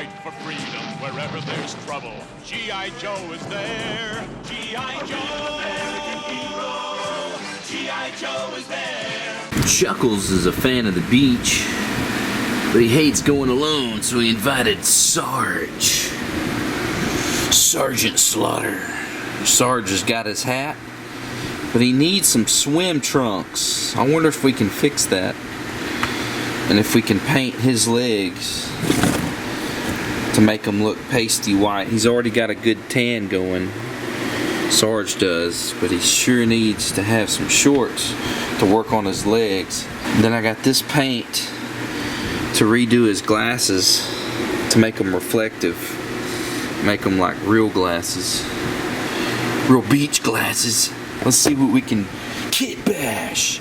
fight for freedom wherever there's trouble. G.I. Joe is there. G.I. Joe, American hero. G.I. Joe is there. Chuckles is a fan of the beach, but he hates going alone, so he invited Sarge. Sergeant Slaughter. Sarge has got his hat, but he needs some swim trunks. I wonder if we can fix that. And if we can paint his legs to make them look pasty white. He's already got a good tan going, Sarge does, but he sure needs to have some shorts to work on his legs. And then I got this paint to redo his glasses to make them reflective, make them like real glasses, real beach glasses. Let's see what we can KitBash.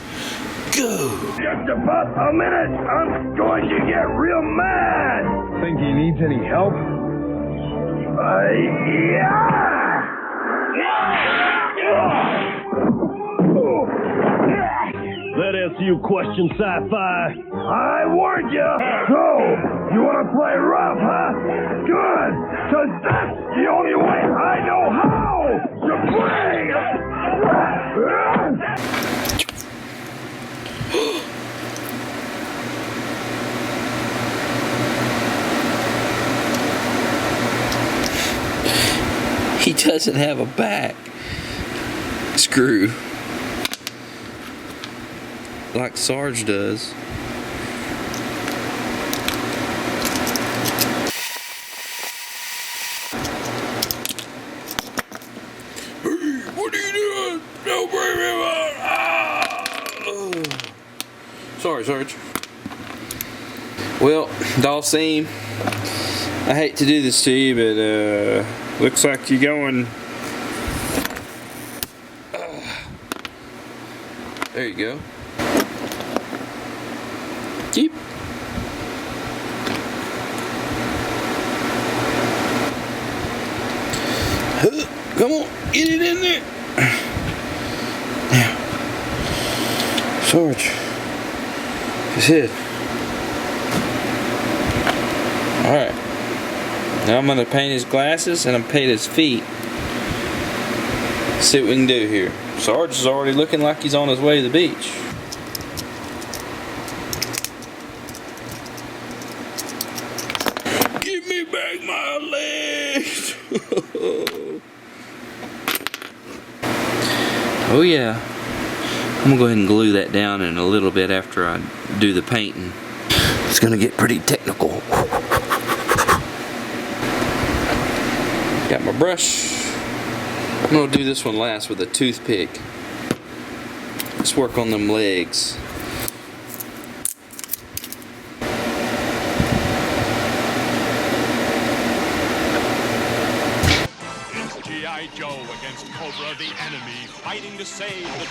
Go! Just about a minute, I'm going to get real mad! Think he needs any help? That answer your question, Sci-Fi. I warned you! So, you want to play rough, huh? Good! Cause that's the only way I know how to play! He doesn't have a back screw like Sarge does. Hey, what are you doing? Don't bring me out. Ah! Sorry, Sarge. Well, Dalsim, I hate to do this to you, but looks like you're going. There you go. Keep. Come on, get it in there. Now, Sarge, his head. All right. Now I'm gonna paint his glasses and I'm paint his feet. See what we can do here. Sarge is already looking like he's on his way to the beach. Give me back my legs. Oh yeah. I'm gonna go ahead and glue that down in a little bit after I do the painting. It's gonna get pretty technical. Got my brush. I'm gonna do this one last with a toothpick. Let's work on them legs. It's G.I. Joe against Cobra, the enemy, fighting to save the...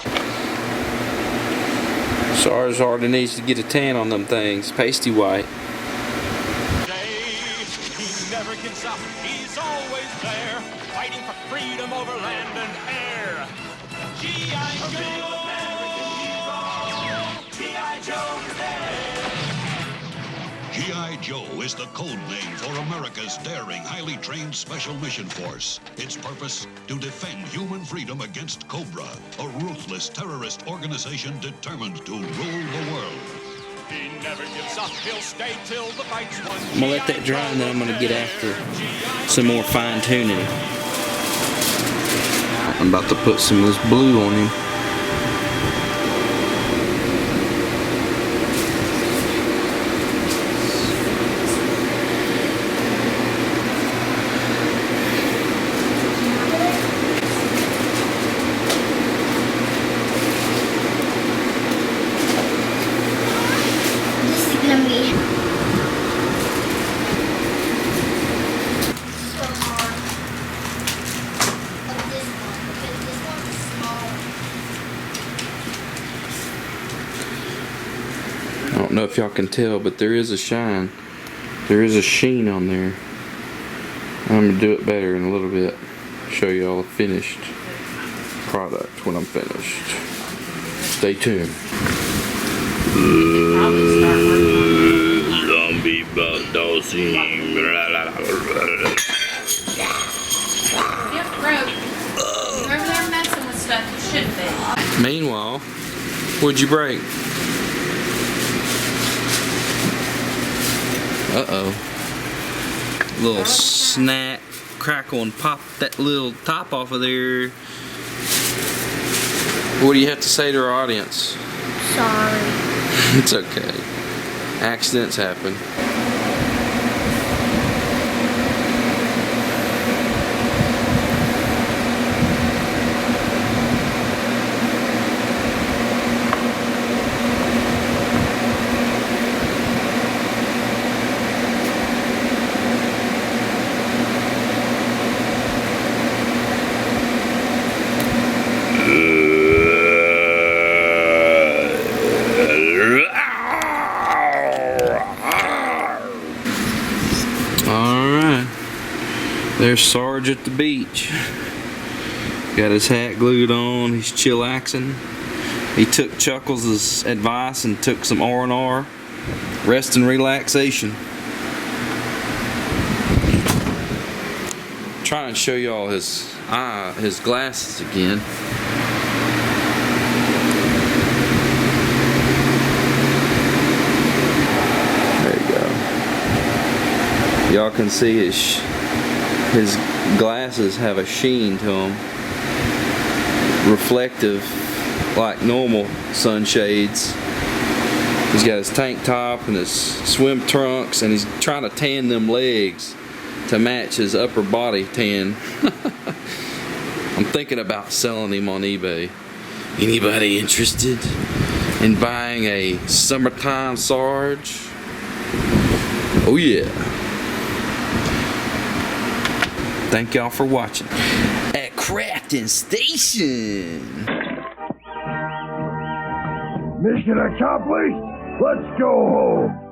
Sarge already needs to get a tan on them things, pasty white. He never gives up, he's always there, fighting for freedom over land and air. G.I. Joe! G.I. Joe is there! G.I. Joe is the code name for America's daring, highly trained Special Mission Force. Its purpose, to defend human freedom against Cobra, a ruthless terrorist organization determined to rule the world. He never gives up, he'll stay till the fight's won. I'm gonna let that dry and then I'm gonna get after some more fine tuning. I'm about to put some of this blue on him. I don't know if y'all can tell, but there is a shine. There is a sheen on there. I'm going to do it better in a little bit. Show y'all a finished product when I'm finished. Stay tuned. Zombie bug. don't seem. Yep, broke. You're over there messing with stuff you shouldn't be. Meanwhile, what'd you break? Uh-oh. Little snap, crackle, and pop that little top off of there. What do you have to say to our audience? Sorry. It's okay. Accidents happen. Alright. There's Sarge at the beach. Got his hat glued on. He's chillaxing. He took Chuckles' advice and took some R&R. Rest and relaxation. Trying to show y'all his glasses again. Y'all can see his glasses have a sheen to them, reflective like normal sunshades. He's got his tank top and his swim trunks, and he's trying to tan them legs to match his upper body tan. I'm thinking about selling him on eBay. Anybody interested in buying a summertime Sarge? Oh yeah. Thank y'all for watching at Craftin Station. Mission accomplished. Let's go home.